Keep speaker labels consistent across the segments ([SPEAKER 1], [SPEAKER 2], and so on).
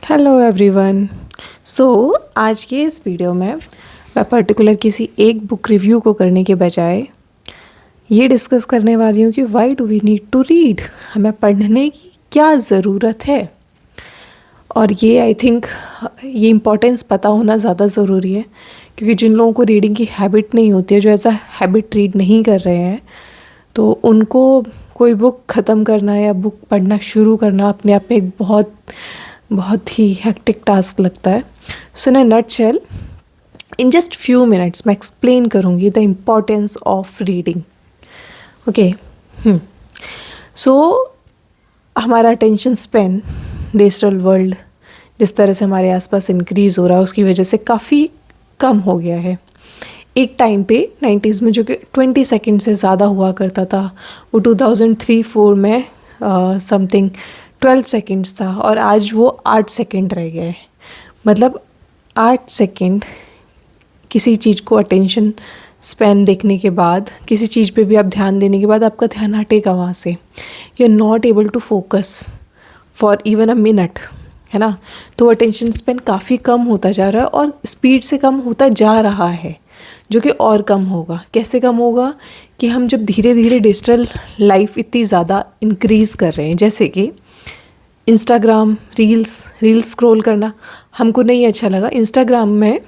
[SPEAKER 1] Hello everyone. सो आज के इस वीडियो में मैं पर्टिकुलर किसी एक बुक रिव्यू को करने के बजाय ये डिस्कस करने वाली हूँ कि why do we need to read, हमें पढ़ने की क्या ज़रूरत है। और ये आई थिंक ये इम्पोर्टेंस पता होना ज़्यादा ज़रूरी है, क्योंकि जिन लोगों को रीडिंग की हैबिट नहीं होती है, जो ऐसा हैबिट रीड नहीं कर रहे हैं, तो उनको कोई बुक ख़त्म करना या बुक पढ़ना शुरू करना अपने आप में एक बहुत ही हेक्टिक टास्क लगता है। So in a nutshell, in just few minutes मैं एक्सप्लेन करूँगी the importance of reading. Okay, so हमारा अटेंशन स्पेन डिजिटल वर्ल्ड जिस तरह से हमारे आसपास इंक्रीज़ हो रहा है, उसकी वजह से काफ़ी कम हो गया है। एक टाइम पे 90s में जो कि 20 सेकंड से ज़्यादा हुआ करता था, वो 2003-4 में समथिंग 12 सेकंड्स था, और आज वो 8 सेकंड रह गया है। मतलब 8 सेकंड किसी चीज़ को अटेंशन स्पैन देखने के बाद, किसी चीज़ पे भी आप ध्यान देने के बाद आपका ध्यान हटेगा वहाँ से। You are not able to focus for even a minute, है ना। तो अटेंशन स्पैन काफ़ी कम होता जा रहा है और स्पीड से कम होता जा रहा है, जो कि और कम होगा। कैसे कम होगा कि हम जब धीरे धीरे डिजिटल लाइफ इतनी ज़्यादा इंक्रीज़ कर रहे हैं, जैसे कि इंस्टाग्राम रील्स स्क्रॉल करना हमको नहीं अच्छा लगा। इंस्टाग्राम में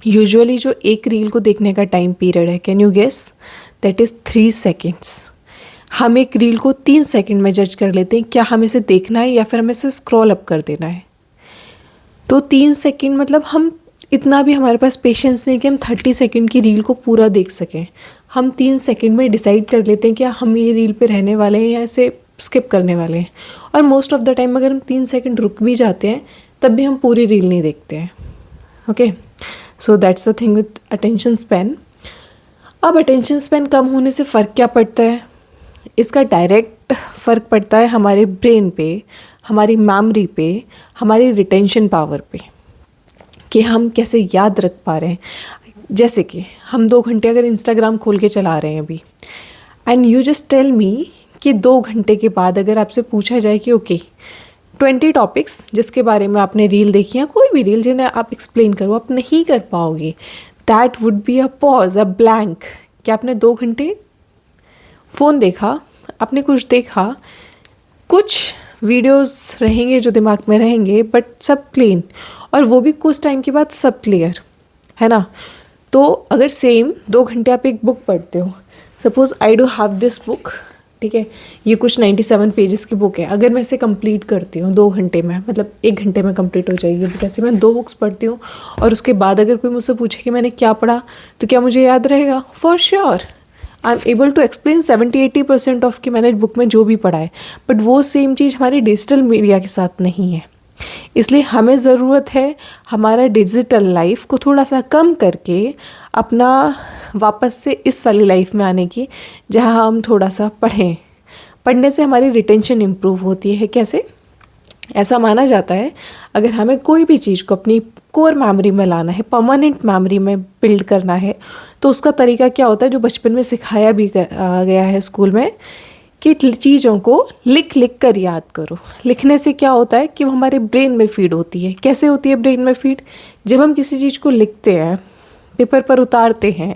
[SPEAKER 1] यूजुअली जो एक रील को देखने का टाइम पीरियड है, can you guess, that is 3 seconds. हम एक रील को 3 सेकेंड में जज कर लेते हैं, क्या हमें इसे देखना है या फिर हमें इसे स्क्रॉल अप कर देना है। तो 3 सेकेंड मतलब हम इतना भी हमारे पास पेशेंस नहीं कि हम 30 सेकेंड की रील को पूरा देख सकें। हम 3 सेकेंड में डिसाइड कर लेते हैं कि हम ये रील पे रहने वाले हैं या इसे स्किप करने वाले हैं। और मोस्ट ऑफ द टाइम अगर हम 3 सेकेंड रुक भी जाते हैं तब भी हम पूरी रील नहीं देखते हैं। Okay, so that's the thing with attention span. अब अटेंशन स्पैन कम होने से फ़र्क क्या पड़ता है? इसका डायरेक्ट फ़र्क पड़ता है हमारे ब्रेन पे, हमारी मेमोरी पे, हमारी रिटेंशन पावर पे, कि हम कैसे याद रख पा रहे हैं। जैसे कि हम 2 घंटे अगर इंस्टाग्राम खोल के चला रहे हैं अभी, and you just tell me कि 2 घंटे के बाद अगर आपसे पूछा जाए कि ओके 20 टॉपिक्स जिसके बारे में आपने रील देखी है, कोई भी रील जिन्हें आप एक्सप्लेन करो, आप नहीं कर पाओगे। That would be a pause, a blank, कि आपने 2 घंटे फ़ोन देखा, आपने कुछ देखा, कुछ वीडियोस रहेंगे जो दिमाग में रहेंगे, बट सब क्लीन, और वो भी कुछ टाइम के बाद सब क्लियर, है ना। तो अगर सेम 2 घंटे आप एक बुक पढ़ते हो, suppose I do have this book, ठीक है, ये कुछ 97 पेजेस की बुक है। अगर मैं इसे कंप्लीट करती हूँ 2 घंटे में, मतलब 1 घंटे में कंप्लीट हो जाएगी। जैसे मैं 2 बुक्स पढ़ती हूँ और उसके बाद अगर कोई मुझसे पूछे कि मैंने क्या पढ़ा, तो क्या मुझे याद रहेगा? For sure I am able to explain 70-80% of कि मैंने बुक में जो भी पढ़ा है। बट वो सेम चीज़ हमारी डिजिटल मीडिया के साथ नहीं है। इसलिए हमें ज़रूरत है हमारा डिजिटल लाइफ को थोड़ा सा कम करके अपना वापस से इस वाली लाइफ में आने की, जहाँ हम थोड़ा सा पढ़ें। पढ़ने से हमारी रिटेंशन इम्प्रूव होती है। कैसे? ऐसा माना जाता है अगर हमें कोई भी चीज़ को अपनी कोर मेमोरी में लाना है, परमानेंट मेमोरी में बिल्ड करना है, तो उसका तरीका क्या होता है, जो बचपन में सिखाया भी गया है स्कूल में, कि चीज़ों को लिख लिख कर याद करो। लिखने से क्या होता है कि वो हमारे ब्रेन में फीड होती है। कैसे होती है ब्रेन में फीड? जब हम किसी चीज़ को लिखते हैं, पेपर पर उतारते हैं,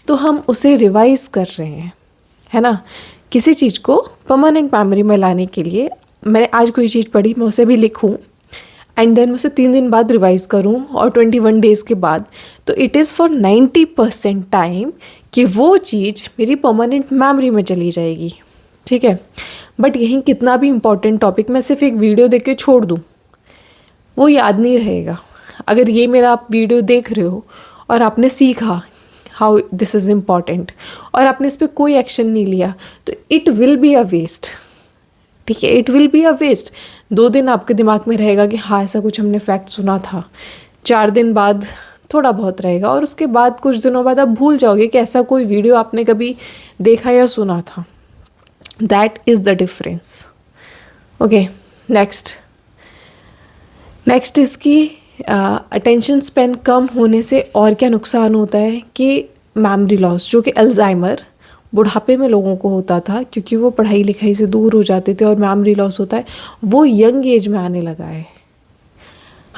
[SPEAKER 1] तो हम उसे रिवाइज कर रहे हैं, है ना। किसी चीज़ को परमानेंट मेमोरी में लाने के लिए मैंने आज कोई चीज़ पढ़ी, मैं उसे भी लिखूं एंड देन उसे 3 दिन बाद रिवाइज करूं और 21 डेज़ के बाद, तो इट इज़ फॉर 90% टाइम कि वो चीज़ मेरी परमानेंट मेमोरी में चली जाएगी, ठीक है। बट यहीं कितना भी इम्पॉर्टेंट टॉपिक मैं सिर्फ एक वीडियो देख के छोड़ दूँ, वो याद नहीं रहेगा। अगर ये मेरा आप वीडियो देख रहे हो और आपने सीखा हाउ दिस इज़ इम्पॉर्टेंट और आपने इस पर कोई एक्शन नहीं लिया, तो it will be a waste, ठीक है। It will be a waste. 2 दिन आपके दिमाग में रहेगा कि हाँ ऐसा कुछ हमने फैक्ट सुना था, 4 दिन बाद थोड़ा बहुत रहेगा, और उसके बाद कुछ दिनों बाद आप भूल जाओगे कि ऐसा कोई वीडियो आपने कभी देखा या सुना था। That is the difference. Okay, next इसकी अटेंशन स्पेन कम होने से और क्या नुकसान होता है कि मेमोरी लॉस, जो कि अल्जाइमर बुढ़ापे में लोगों को होता था, क्योंकि वो पढ़ाई लिखाई से दूर हो जाते थे और मेमोरी लॉस होता है, वो यंग एज में आने लगा है।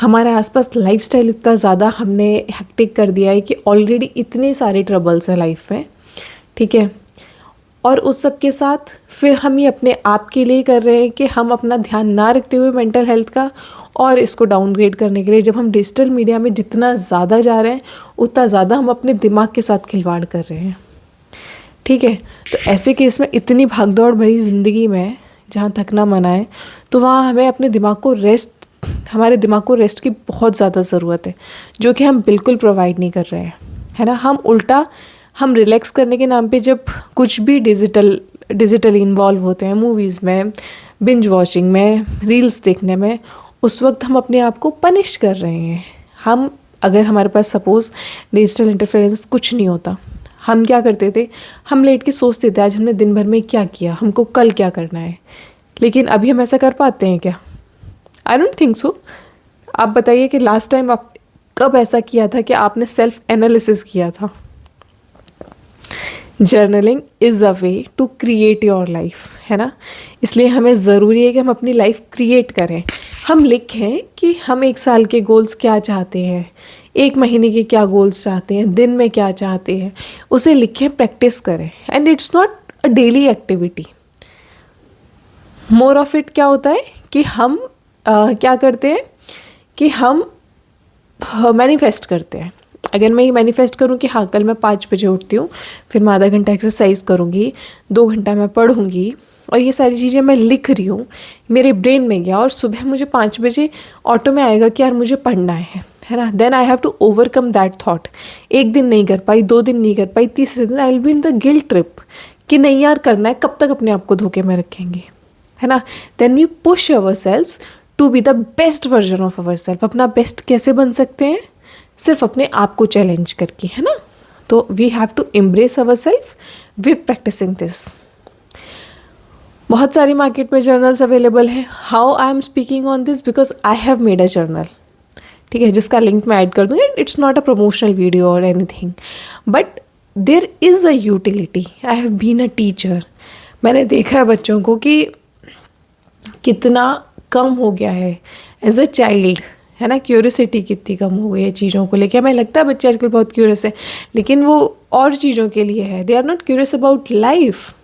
[SPEAKER 1] हमारे आसपास लाइफस्टाइल इतना ज़्यादा हमने हेक्टिक कर दिया है कि ऑलरेडी इतने सारे ट्रबल्स हैं लाइफ में, ठीक है। और उस सब के साथ फिर हम ये अपने आप के लिए कर रहे हैं कि हम अपना ध्यान ना रखते हुए मेंटल हेल्थ का और इसको डाउनग्रेड करने के लिए जब हम डिजिटल मीडिया में जितना ज़्यादा जा रहे हैं उतना ज़्यादा हम अपने दिमाग के साथ खिलवाड़ कर रहे हैं, ठीक है। तो ऐसे केस में इतनी भागदौड़ भरी ज़िंदगी में जहाँ थकना मना है तो वहाँ हमें अपने दिमाग को हमारे दिमाग को रेस्ट की बहुत ज़्यादा ज़रूरत है, जो कि हम बिल्कुल प्रोवाइड नहीं कर रहे हैं, है ना। हम रिलैक्स करने के नाम पे जब कुछ भी डिजिटली इन्वॉल्व होते हैं, मूवीज़ में, बिंज वॉचिंग में, रील्स देखने में, उस वक्त हम अपने आप को पनिश कर रहे हैं। अगर हमारे पास सपोज़ डिजिटल इंटरफेरेंस कुछ नहीं होता, हम क्या करते थे, हम लेट के सोचते थे आज हमने दिन भर में क्या किया, हमको कल क्या करना है। लेकिन अभी हम ऐसा कर पाते हैं क्या? I don't think so. आप बताइए कि लास्ट टाइम आप कब ऐसा किया था कि आपने सेल्फ एनालिसिस किया था। Journaling is a way to create your life, है ना। इसलिए हमें ज़रूरी है कि हम अपनी लाइफ क्रिएट करें। हम लिखें कि हम 1 साल के गोल्स क्या चाहते हैं, 1 महीने के क्या गोल्स चाहते हैं, दिन में क्या चाहते हैं, उसे लिखें, प्रैक्टिस करें। And it's not a daily activity. More of it क्या होता है कि हम क्या करते हैं कि हम मैनिफेस्ट करते हैं। अगर मैं ये मैनिफेस्ट करूँ कि हाँ कल मैं 5 बजे उठती हूँ, फिर मैं आधा घंटा एक्सरसाइज करूँगी, 2 घंटा मैं पढ़ूँगी, और ये सारी चीज़ें मैं लिख रही हूँ, मेरे ब्रेन में गया और सुबह मुझे 5 बजे ऑटो में आएगा कि यार मुझे पढ़ना है ना। Then I have to overcome that thought. 1 दिन नहीं कर पाई, 2 दिन नहीं कर पाई, तीसरे दिन I will be in the guilt trip कि नहीं यार करना है, कब तक अपने आप को धोखे में रखेंगे, है ना। Then we push ourselves to be the best version of our self. अपना बेस्ट कैसे बन सकते हैं? सिर्फ अपने आप को चैलेंज करके, है ना। तो we have to embrace our self with practicing this. बहुत सारी मार्केट में जर्नल्स अवेलेबल हैं। How I am speaking on this because I have made a journal, ठीक है, जिसका लिंक मैं ऐड कर दूँगी। It's not a promotional video और anything, but there is a utility. I have been a teacher. मैंने देखा है बच्चों को कि कितना कम हो गया है एज अ चाइल्ड, है ना। क्यूरियोसिटी कितनी कम हो गई है चीज़ों को लेकर। हमें लगता है बच्चे आजकल बहुत क्यूरियस है, लेकिन वो और चीज़ों के लिए है। They are not curious about life,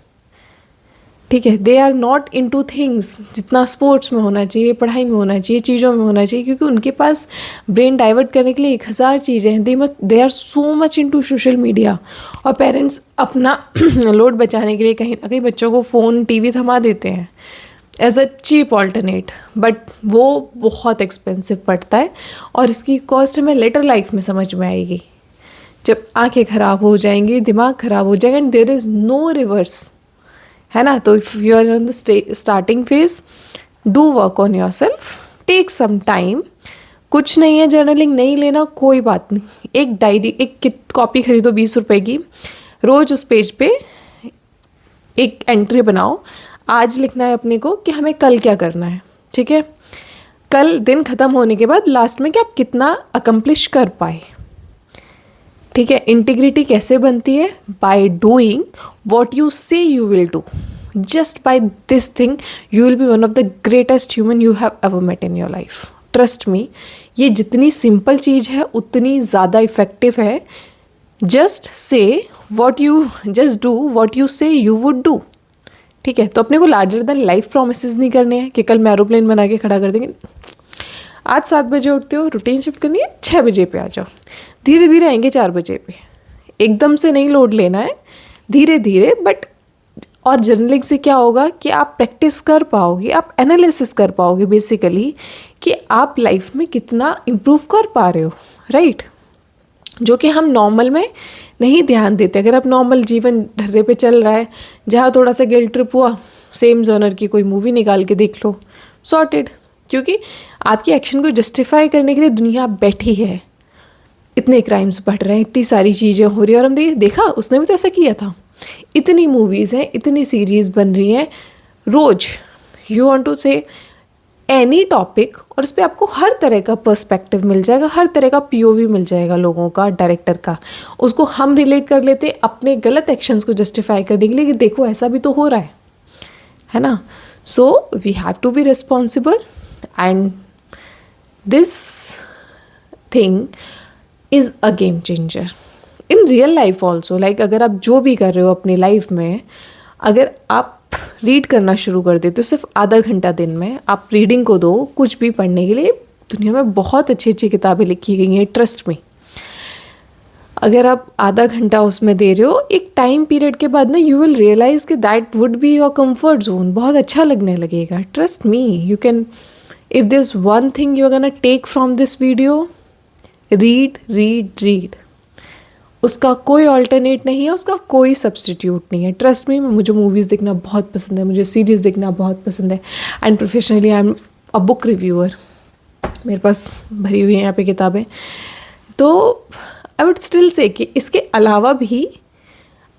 [SPEAKER 1] ठीक है। They are not into things जितना स्पोर्ट्स में होना चाहिए, पढ़ाई में होना चाहिए, चीज़ों में होना चाहिए, क्योंकि उनके पास ब्रेन डाइवर्ट करने के लिए 1000 चीज़ें हैं। They are so much into social media. और पेरेंट्स अपना लोड बचाने के लिए कहीं ना कहीं बच्चों को फ़ोन टीवी थमा देते हैं as a cheap alternate, but वो बहुत एक्सपेंसिव पड़ता है और इसकी कॉस्ट हमें लेटर लाइफ में समझ में आएगी, जब आंखें ख़राब हो जाएंगी, दिमाग ख़राब हो जाएगा, and there is no reverse, है ना। तो if you are on the starting phase, do work on yourself, take some time. कुछ नहीं है, जर्नलिंग नहीं लेना कोई बात नहीं। एक डायरी, एक कॉपी खरीदो 20 रुपए की, रोज़ उस पेज पे एक एंट्री बनाओ। आज लिखना है अपने को कि हमें कल क्या करना है, ठीक है। कल दिन ख़त्म होने के बाद लास्ट में कि आप कितना अकम्प्लिश कर पाए, ठीक है। इंटीग्रिटी कैसे बनती है? By doing what you say you will do. Just by this thing you will be one of the greatest human you have ever met in your life. Trust me, ये जितनी simple चीज़ है उतनी ज़्यादा effective है। Just do what you say you would do, ठीक है। तो अपने को लार्जर देन लाइफ प्रोमिसेस नहीं करने हैं कि कल मैं एरोप्लेन बना के खड़ा कर देंगे। आज 7 बजे उठते हो, रूटीन शिफ्ट करनी है, 6 बजे पे आ जाओ। धीरे धीरे आएंगे 4 बजे पे। एकदम से नहीं लोड लेना है, धीरे धीरे। बट और जर्नलिंग से क्या होगा कि आप प्रैक्टिस कर पाओगे, आप एनालिसिस कर पाओगे बेसिकली कि आप लाइफ में कितना इम्प्रूव कर पा रहे हो, राइट। जो कि हम नॉर्मल में नहीं ध्यान देते। अगर आप नॉर्मल जीवन ढर्रे पे चल रहा है, जहाँ थोड़ा सा गिल्ट ट्रिप हुआ, सेम जॉनर की कोई मूवी निकाल के देख लो, सॉर्टेड। क्योंकि आपकी एक्शन को जस्टिफाई करने के लिए दुनिया बैठी है। इतने क्राइम्स बढ़ रहे हैं, इतनी सारी चीज़ें हो रही है, और हम देखा उसने भी तो ऐसा किया था। इतनी मूवीज़ हैं, इतनी सीरीज़ बन रही हैं रोज़। यू वांट टू से एनी टॉपिक, और उस पर आपको हर तरह का पर्सपेक्टिव मिल जाएगा, हर तरह का पीओवी मिल जाएगा लोगों का, डायरेक्टर का। उसको हम रिलेट कर लेते अपने गलत एक्शंस को जस्टिफाई करने के लिए कि देखो ऐसा भी तो हो रहा है ना। So we have to be responsible and this thing is a game changer in real life also. Like अगर आप जो भी कर रहे हो अपनी लाइफ में, अगर आप रीड करना शुरू कर देते हो सिर्फ आधा घंटा दिन में, आप रीडिंग को दो कुछ भी पढ़ने के लिए, दुनिया में बहुत अच्छी अच्छी किताबें लिखी गई हैं, ट्रस्ट में। अगर आप आधा घंटा उसमें दे रहे हो, एक टाइम पीरियड के बाद ना यू विल रियलाइज कि that would be your comfort zone, बहुत अच्छा लगने लगेगा। Trust me, you can, if this is one thing you are gonna take from this video, read read read. उसका कोई ऑल्टरनेट नहीं है, उसका कोई सब्सटीट्यूट नहीं है। ट्रस्ट मी, मुझे मूवीज़ देखना बहुत पसंद है, मुझे सीरीज़ देखना बहुत पसंद है, and professionally I am a book reviewer. मेरे पास भरी हुई हैं यहाँ पे किताबें। तो आई वुड स्टिल से कि इसके अलावा भी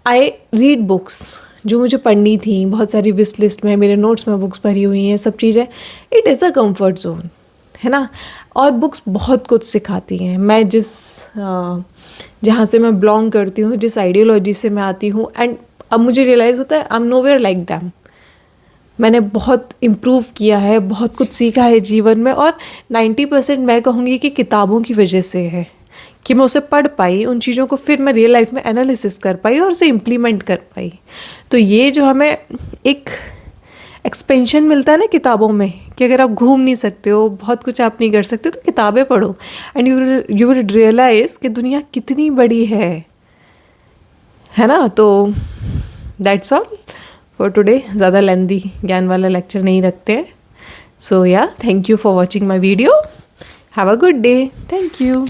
[SPEAKER 1] आई रीड बुक्स जो मुझे पढ़नी थी, बहुत सारी विश लिस्ट में, मेरे नोट्स में बुक्स भरी हुई हैं, सब चीज़ें। It is a comfort zone, है ना। और बुक्स बहुत कुछ सिखाती हैं। मैं जहाँ से मैं बिलोंग करती हूँ, जिस आइडियोलॉजी से मैं आती हूँ, एंड अब मुझे रियलाइज़ होता है I am nowhere like them. मैंने बहुत इम्प्रूव किया है, बहुत कुछ सीखा है जीवन में, और 90% मैं कहूँगी कि किताबों की वजह से है कि मैं उसे पढ़ पाई, उन चीज़ों को फिर मैं रियल लाइफ में एनालिसिस कर पाई और उसे इम्प्लीमेंट कर पाई। तो ये जो हमें एक एक्सपेंशन मिलता है ना किताबों में, कि अगर आप घूम नहीं सकते हो, बहुत कुछ आप नहीं कर सकते, तो किताबें पढ़ो एंड यू विल रियलाइज़ कि दुनिया कितनी बड़ी है ना। तो दैट्स ऑल फॉर टुडे। ज़्यादा लेंदी ज्ञान वाला लेक्चर नहीं रखते हैं। सो या, thank you for watching my video. Have a good day. Thank you.